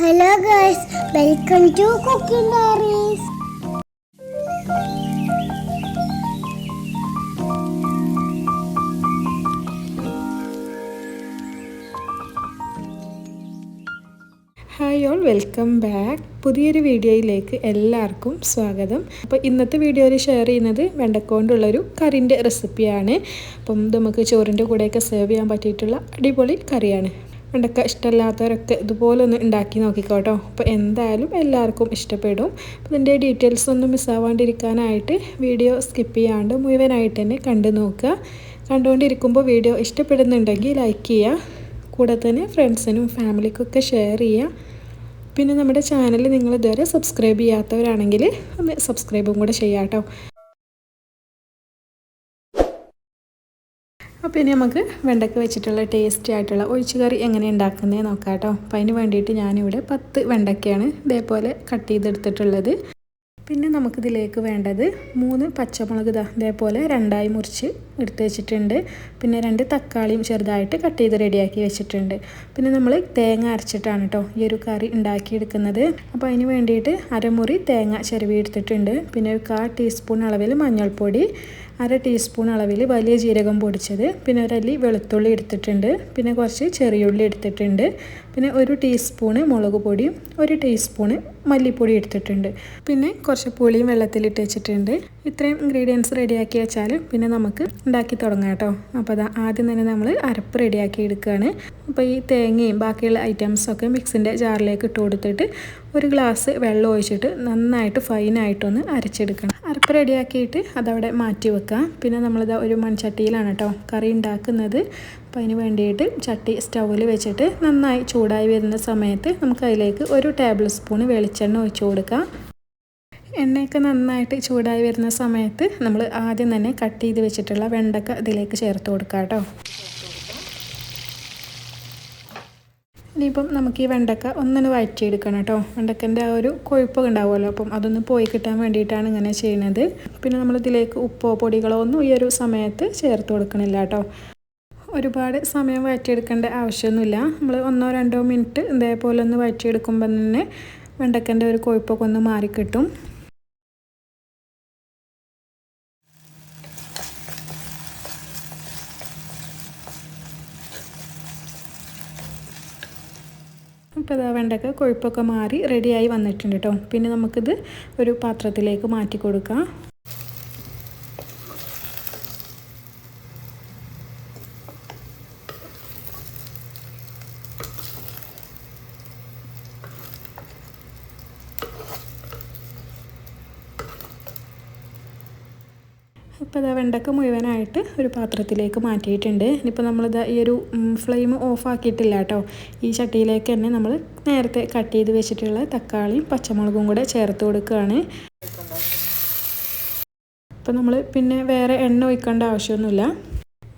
Hello guys, welcome to Cooking Diaries. Hi all, welcome back. പുതിയൊരു വീഡിയോയിലേക്ക് എല്ലാവർക്കും സ്വാഗതം. അപ്പോൾ ഇന്നത്തെ വീഡിയോയിൽ ഷെയർ ചെയ്യുന്നത് വെണ്ടക്കൊണ്ടുള്ളൊരു കറിൻ്റെ റെസിപ്പിയാണ്. അപ്പം നമുക്ക് ചോറിൻ്റെ കൂടെയൊക്കെ സെർവ് ചെയ്യാൻ പറ്റിയിട്ടുള്ള അടിപൊളി കറിയാണ്. വെണ്ടക്ക ഇഷ്ടമില്ലാത്തവരൊക്കെ ഇതുപോലെ ഒന്ന് ഉണ്ടാക്കി നോക്കിക്കോട്ടോ. അപ്പോൾ എന്തായാലും എല്ലാവർക്കും ഇഷ്ടപ്പെടും. അപ്പോൾ ഇതിൻ്റെ ഡീറ്റെയിൽസ് ഒന്നും മിസ്സാവാണ്ടിരിക്കാനായിട്ട് വീഡിയോ സ്കിപ്പ് ചെയ്യാണ്ട് മുഴുവനായിട്ട് തന്നെ കണ്ടു നോക്കുക. കണ്ടുകൊണ്ടിരിക്കുമ്പോൾ വീഡിയോ ഇഷ്ടപ്പെടുന്നുണ്ടെങ്കിൽ ലൈക്ക് ചെയ്യുക. കൂടെ തന്നെ ഫ്രണ്ട്സിനും ഫാമിലിക്കൊക്കെ ഷെയർ ചെയ്യുക. പിന്നെ നമ്മുടെ ചാനൽ നിങ്ങൾ ഇതുവരെ സബ്സ്ക്രൈബ് ചെയ്യാത്തവരാണെങ്കിൽ ഒന്ന് സബ്സ്ക്രൈബും കൂടെ ചെയ്യാം കേട്ടോ. അപ്പോൾ ഇനി നമുക്ക് വെണ്ടക്ക വെച്ചിട്ടുള്ള ടേസ്റ്റി ആയിട്ടുള്ള ഒഴിച്ചുകറി എങ്ങനെ ഉണ്ടാക്കുന്നത് നോക്കാം കേട്ടോ. അപ്പോൾ അതിന് വേണ്ടിയിട്ട് ഞാനിവിടെ 10 വെണ്ടക്കയാണ് ഇതേപോലെ കട്ട് ചെയ്തെടുത്തിട്ടുള്ളത്. പിന്നെ നമുക്കിതിലേക്ക് വേണ്ടത് 3 പച്ചമുളക് ഇതേപോലെ 2ആയി മുറിച്ച് എടുത്ത് വെച്ചിട്ടുണ്ട്. പിന്നെ 2 തക്കാളിയും ചെറുതായിട്ട് കട്ട് ചെയ്ത് റെഡിയാക്കി വെച്ചിട്ടുണ്ട്. പിന്നെ നമ്മൾ തേങ്ങ അരച്ചിട്ടാണ് കേട്ടോ ഈ ഒരു കറി ഉണ്ടാക്കിയെടുക്കുന്നത്. അപ്പോൾ അതിന് വേണ്ടിയിട്ട് അരമുറി തേങ്ങ ചിരവി എടുത്തിട്ടുണ്ട്. പിന്നെ 1/4 ടീസ്പൂൺ അളവിൽ മഞ്ഞൾപ്പൊടി, 1/2 ടീസ്പൂൺ അളവിൽ വലിയ ജീരകം പൊടിച്ചത്, പിന്നെ 1 അല്ലി വെളുത്തുള്ളി എടുത്തിട്ടുണ്ട്, പിന്നെ കുറച്ച് ചെറിയുള്ളി എടുത്തിട്ടുണ്ട്, പിന്നെ 1 ടീസ്പൂണ് മുളക് പൊടിയും 1 ടീസ്പൂണ് മല്ലിപ്പൊടി എടുത്തിട്ടുണ്ട്. പിന്നെ കുറച്ച് പുളിയും വെള്ളത്തിലിട്ട് വെച്ചിട്ടുണ്ട്. ഇത്രയും ഇൻഗ്രീഡിയൻസ് റെഡിയാക്കി വെച്ചാൽ പിന്നെ നമുക്ക് ഉണ്ടാക്കി തുടങ്ങാം കേട്ടോ. അപ്പോൾ അത് ആദ്യം തന്നെ നമ്മൾ അരപ്പ് റെഡിയാക്കി എടുക്കുകയാണ്. അപ്പോൾ ഈ തേങ്ങയും ബാക്കിയുള്ള ഐറ്റംസൊക്കെ മിക്സിൻ്റെ ജാറിലേക്ക് ഇട്ട് കൊടുത്തിട്ട് 1 ഗ്ലാസ് വെള്ളം ഒഴിച്ചിട്ട് നന്നായിട്ട് ഫൈനായിട്ടൊന്ന് അരച്ചെടുക്കണം. അരപ്പ് റെഡിയാക്കിയിട്ട് അതവിടെ മാറ്റി വെക്കുക. പിന്നെ നമ്മളിത് ഒരു മൺചട്ടിയിലാണ് കേട്ടോ കറി ഉണ്ടാക്കുന്നത്. അപ്പോൾ അതിന് വേണ്ടിയിട്ട് ചട്ടി സ്റ്റൗവിൽ വെച്ചിട്ട് നന്നായി ചൂടായി വരുന്ന സമയത്ത് നമുക്ക് അതിലേക്ക് 1 ടേബിൾ സ്പൂൺ വെളിച്ചെണ്ണ ഒഴിച്ചു കൊടുക്കുക. എണ്ണയൊക്കെ നന്നായിട്ട് ചൂടായി വരുന്ന സമയത്ത് നമ്മൾ ആദ്യം തന്നെ കട്ട് ചെയ്ത് വെച്ചിട്ടുള്ള വെണ്ടക്ക ഇതിലേക്ക് ചേർത്ത് കൊടുക്കുക കേട്ടോ. ഇനിയിപ്പം നമുക്ക് ഈ വെണ്ടക്ക ഒന്നൊന്ന് വഴറ്റിയെടുക്കണം കേട്ടോ. വെണ്ടക്കൻ്റെ ആ ഒരു കൊഴുപ്പൊക്കെ ഉണ്ടാവുമല്ലോ, അപ്പം അതൊന്ന് പോയി കിട്ടാൻ വേണ്ടിയിട്ടാണ് ഇങ്ങനെ ചെയ്യുന്നത്. പിന്നെ നമ്മളിതിലേക്ക് ഉപ്പോ പൊടികളോ ഒന്നും ഈ ഒരു സമയത്ത് ചേർത്ത് കൊടുക്കണില്ല കേട്ടോ. ഒരുപാട് സമയം വഴറ്റിയെടുക്കേണ്ട ആവശ്യമൊന്നുമില്ല. നമ്മൾ 1-2 മിനിറ്റ് ഇതേപോലെ ഒന്ന് വഴറ്റിയെടുക്കുമ്പോൾ തന്നെ വെണ്ടക്കൻ്റെ ഒരു കൊഴുപ്പൊക്കെ ഒന്ന് മാറിക്കിട്ടും. അപ്പോൾ ഇതാ വെണ്ടക്ക കൊഴുപ്പൊക്കെ മാറി റെഡിയായി വന്നിട്ടുണ്ട് കേട്ടോ. പിന്നെ നമുക്കിത് ഒരു പാത്രത്തിലേക്ക് മാറ്റി കൊടുക്കാം. ഇപ്പോൾ ഇതാ വെണ്ടക്ക മുഴുവനായിട്ട് ഒരു പാത്രത്തിലേക്ക് മാറ്റിയിട്ടുണ്ട്. ഇനിയിപ്പോൾ നമ്മളിതാ ഈ ഒരു ഫ്ലെയിം ഓഫ് ആക്കിയിട്ടില്ല കേട്ടോ. ഈ ചട്ടിയിലേക്ക് തന്നെ നമ്മൾ നേരത്തെ കട്ട് ചെയ്ത് വെച്ചിട്ടുള്ള തക്കാളിയും പച്ചമുളകും കൂടെ ചേർത്ത് കൊടുക്കുകയാണ്. അപ്പോൾ നമ്മൾ പിന്നെ വേറെ എണ്ണ ഒഴിക്കേണ്ട ആവശ്യമൊന്നുമില്ല.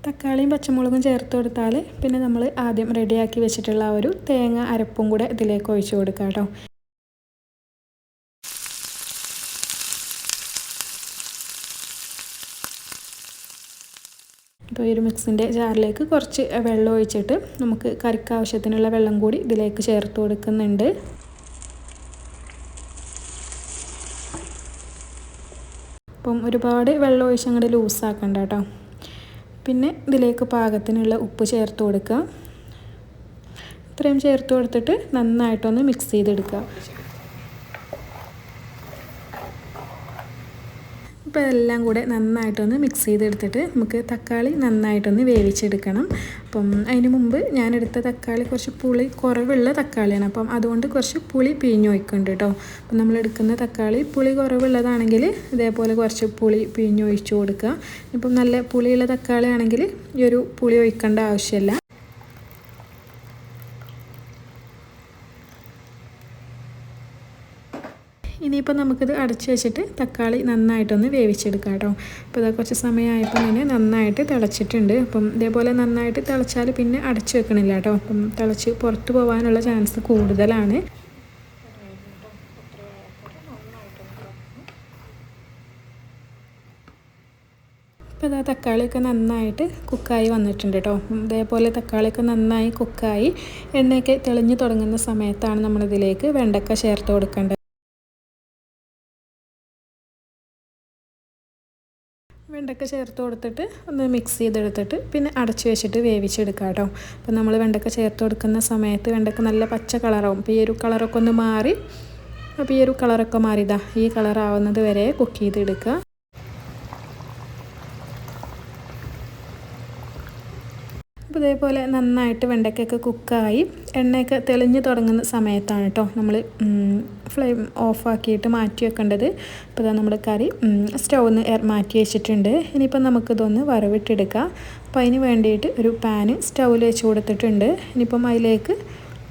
തക്കാളിയും പച്ചമുളകും ചേർത്ത് കൊടുത്താൽ പിന്നെ നമ്മൾ ആദ്യം റെഡിയാക്കി വെച്ചിട്ടുള്ള ആ ഒരു തേങ്ങ അരപ്പും കൂടെ ഇതിലേക്ക് ഒഴിച്ചു കൊടുക്കാം കേട്ടോ. അപ്പോൾ ഈ ഒരു മിക്സിൻ്റെ ജാറിലേക്ക് കുറച്ച് വെള്ളം ഒഴിച്ചിട്ട് നമുക്ക് കറിക്ക് ആവശ്യത്തിനുള്ള വെള്ളം കൂടി ഇതിലേക്ക് ചേർത്ത് കൊടുക്കുന്നുണ്ട്. അപ്പം ഒരുപാട് വെള്ളം ഒഴിച്ച് അങ്ങോട്ട് ലൂസാക്കണ്ട കേട്ടോ. പിന്നെ ഇതിലേക്ക് പാകത്തിനുള്ള ഉപ്പ് ചേർത്ത് കൊടുക്കുക. ഇത്രയും ചേർത്ത് കൊടുത്തിട്ട് നന്നായിട്ടൊന്ന് മിക്സ് ചെയ്തെടുക്കുക. ഇപ്പോൾ എല്ലാം കൂടെ നന്നായിട്ടൊന്ന് മിക്സ് ചെയ്തെടുത്തിട്ട് നമുക്ക് തക്കാളി നന്നായിട്ടൊന്ന് വേവിച്ചെടുക്കണം. അപ്പം അതിന് മുമ്പ് ഞാനെടുത്ത തക്കാളി കുറച്ച് പുളി കുറവുള്ള തക്കാളിയാണ്. അപ്പം അതുകൊണ്ട് കുറച്ച് പുളി പിഴിഞ്ഞൊഴിക്കുന്നുണ്ട് കേട്ടോ. അപ്പം നമ്മളെടുക്കുന്ന തക്കാളി പുളി കുറവുള്ളതാണെങ്കിൽ ഇതേപോലെ കുറച്ച് പുളി പിഴിഞ്ഞൊഴിച്ചു കൊടുക്കുക. ഇപ്പം നല്ല പുളിയുള്ള തക്കാളി ആണെങ്കിൽ ഈ ഒരു പുളി ഒഴിക്കേണ്ട ആവശ്യമില്ല. ഇനിയിപ്പോൾ നമുക്കിത് അടച്ച് വെച്ചിട്ട് തക്കാളി നന്നായിട്ടൊന്ന് വേവിച്ചെടുക്കാം കേട്ടോ. അപ്പോൾ ഇതാ കുറച്ച് സമയമായപ്പോൾ തന്നെ നന്നായിട്ട് തിളച്ചിട്ടുണ്ട്. അപ്പം ഇതേപോലെ നന്നായിട്ട് തിളച്ചാൽ പിന്നെ അടച്ച് വെക്കണില്ല കേട്ടോ. അപ്പം തിളച്ച് പുറത്ത് പോകാനുള്ള ചാൻസ് കൂടുതലാണ്. അപ്പോൾ ഇതാ തക്കാളിയൊക്കെ നന്നായിട്ട് കുക്കായി വന്നിട്ടുണ്ട് കേട്ടോ. ഇതേപോലെ തക്കാളിയൊക്കെ നന്നായി കുക്കായി എണ്ണയൊക്കെ തെളിഞ്ഞു തുടങ്ങുന്ന സമയത്താണ് നമ്മളിതിലേക്ക് വെണ്ടക്ക ചേർത്ത് കൊടുക്കേണ്ടത്. വെണ്ടക്ക ചേർത്ത് കൊടുത്തിട്ട് ഒന്ന് മിക്സ് ചെയ്തെടുത്തിട്ട് പിന്നെ അടച്ചു വെച്ചിട്ട് വേവിച്ചെടുക്കാം കേട്ടോ. അപ്പോൾ നമ്മൾ വെണ്ടക്ക ചേർത്ത് കൊടുക്കുന്ന സമയത്ത് വെണ്ടക്ക നല്ല പച്ച കളറാവും. അപ്പോൾ ഈ ഒരു കളറൊക്കെ ഒന്ന് മാറി, അപ്പോൾ ഈ ഒരു കളറൊക്കെ മാറിയതാ ഈ കളറാവുന്നത് വരെ കുക്ക് ചെയ്തെടുക്കുക. അപ്പോൾ ഇതേപോലെ നന്നായിട്ട് വെണ്ടയ്ക്കൊക്കെ കുക്കായി എണ്ണയൊക്കെ തെളിഞ്ഞ് തുടങ്ങുന്ന സമയത്താണ് കേട്ടോ നമ്മൾ ഫ്ലെയിം ഓഫാക്കിയിട്ട് മാറ്റി വെക്കേണ്ടത്. അപ്പോൾ ഇതാ നമ്മൾ കറി സ്റ്റൗന്ന് മാറ്റി വെച്ചിട്ടുണ്ട്. ഇനിയിപ്പോൾ നമുക്കിതൊന്ന് വറവിട്ടെടുക്കാം. അപ്പോൾ അതിന് വേണ്ടിയിട്ട് ഒരു പാന് സ്റ്റൗവിൽ വെച്ച് കൊടുത്തിട്ടുണ്ട്. ഇനിയിപ്പം അതിലേക്ക്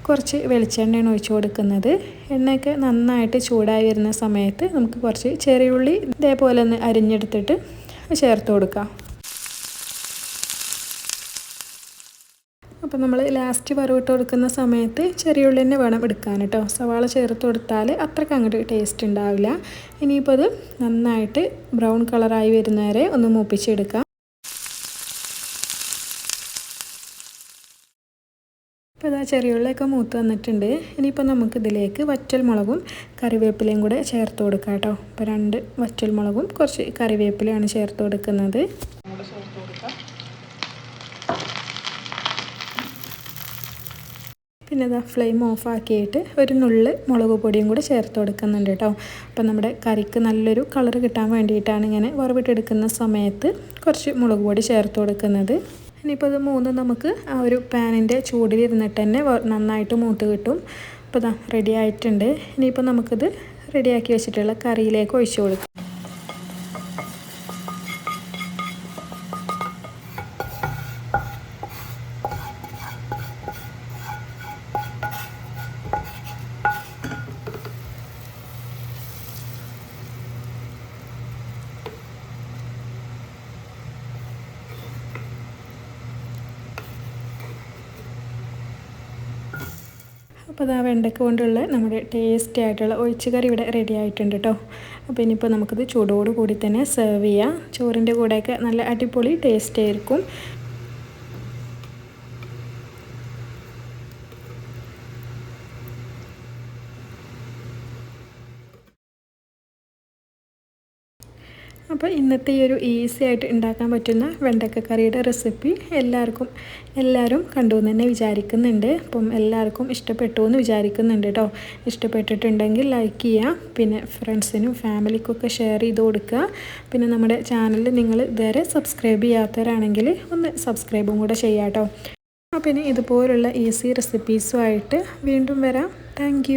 കുറച്ച് വെളിച്ചെണ്ണയാണ് ഒഴിച്ച് കൊടുക്കുന്നത്. എണ്ണയൊക്കെ നന്നായിട്ട് ചൂടായി വരുന്ന സമയത്ത് നമുക്ക് കുറച്ച് ചെറിയുള്ളി ഇതേപോലെ ഒന്ന് അരിഞ്ഞെടുത്തിട്ട് ചേർത്ത് കൊടുക്കാം. അപ്പോൾ നമ്മൾ ലാസ്റ്റ് വറവിട്ട് കൊടുക്കുന്ന സമയത്ത് ചെറിയ ഉള്ളി തന്നെ വേണം എടുക്കാൻ കേട്ടോ. സവാള ചേർത്ത് കൊടുത്താൽ അത്രയ്ക്ക് അങ്ങോട്ട് ടേസ്റ്റ് ഉണ്ടാവില്ല. ഇനിയിപ്പോൾ അത് നന്നായിട്ട് ബ്രൗൺ കളറായി വരുന്നവരെ ഒന്ന് മൂപ്പിച്ചെടുക്കാം. അപ്പോൾ ഇതാ ചെറിയ ഉള്ളിയൊക്കെ മൂത്ത് വന്നിട്ടുണ്ട്. ഇനിയിപ്പോൾ നമുക്കിതിലേക്ക് വറ്റൽ മുളകും കറിവേപ്പിലയും കൂടെ ചേർത്ത് കൊടുക്കാം കേട്ടോ. അപ്പോൾ 2 വറ്റൽ മുളകും കുറച്ച് കറിവേപ്പിലയാണ് ചേർത്ത് കൊടുക്കുന്നത്. പിന്നെ ഇതാ ഫ്ലെയിം ഓഫാക്കിയിട്ട് ഒരു നുള്ള് മുളക് പൊടിയും കൂടെ ചേർത്ത് കൊടുക്കുന്നുണ്ട് കേട്ടോ. അപ്പോൾ നമ്മുടെ കറിക്ക് നല്ലൊരു കളർ കിട്ടാൻ വേണ്ടിയിട്ടാണ് ഇങ്ങനെ വറവിട്ടെടുക്കുന്ന സമയത്ത് കുറച്ച് മുളക് പൊടി ചേർത്ത് കൊടുക്കുന്നത്. ഇനിയിപ്പോൾ ഇത് മൂന്നും നമുക്ക് ആ ഒരു പാനിൻ്റെ ചൂടിലിരുന്നിട്ട് തന്നെ നന്നായിട്ട് മൂത്ത് കിട്ടും. അപ്പോൾ ഇതാ റെഡി ആയിട്ടുണ്ട്. ഇനിയിപ്പോൾ നമുക്കിത് റെഡിയാക്കി വെച്ചിട്ടുള്ള കറിയിലേക്ക് ഒഴിച്ച് കൊടുക്കാം. അപ്പോൾ അതാ വെണ്ടയ്ക്ക കൊണ്ടുള്ള നമ്മുടെ ടേസ്റ്റി ആയിട്ടുള്ള ഒഴിച്ചുകറി ഇവിടെ റെഡി ആയിട്ടുണ്ട് കേട്ടോ. അപ്പോൾ ഇനിയിപ്പോൾ നമുക്കിത് ചൂടോട് കൂടി തന്നെ സെർവ് ചെയ്യാം. ചോറിൻ്റെ കൂടെയൊക്കെ നല്ല അടിപൊളി ടേസ്റ്റ് ആയിരിക്കും. അപ്പോൾ ഇന്നത്തെ ഈ ഒരു ഈസി ആയിട്ട് ഉണ്ടാക്കാൻ പറ്റുന്ന വെണ്ടക്ക കറിയുടെ റെസിപ്പി എല്ലാവരും കണ്ടു എന്ന് തന്നെ വിചാരിക്കുന്നുണ്ട്. അപ്പം എല്ലാവർക്കും ഇഷ്ടപ്പെട്ടു എന്ന് വിചാരിക്കുന്നുണ്ട് കേട്ടോ. ഇഷ്ടപ്പെട്ടിട്ടുണ്ടെങ്കിൽ ലൈക്ക് ചെയ്യുക, പിന്നെ ഫ്രണ്ട്സിനും ഫാമിലിക്കൊക്കെ ഷെയർ ചെയ്ത് കൊടുക്കുക. പിന്നെ നമ്മുടെ ചാനൽ നിങ്ങൾ ഇതുവരെ സബ്സ്ക്രൈബ് ചെയ്യാത്തവരാണെങ്കിൽ ഒന്ന് സബ്സ്ക്രൈബും കൂടെ ചെയ്യാം കേട്ടോ. അപ്പോൾ ഇനി ഇതുപോലുള്ള ഈസി റെസിപ്പീസുമായിട്ട് വീണ്ടും വരാം. താങ്ക്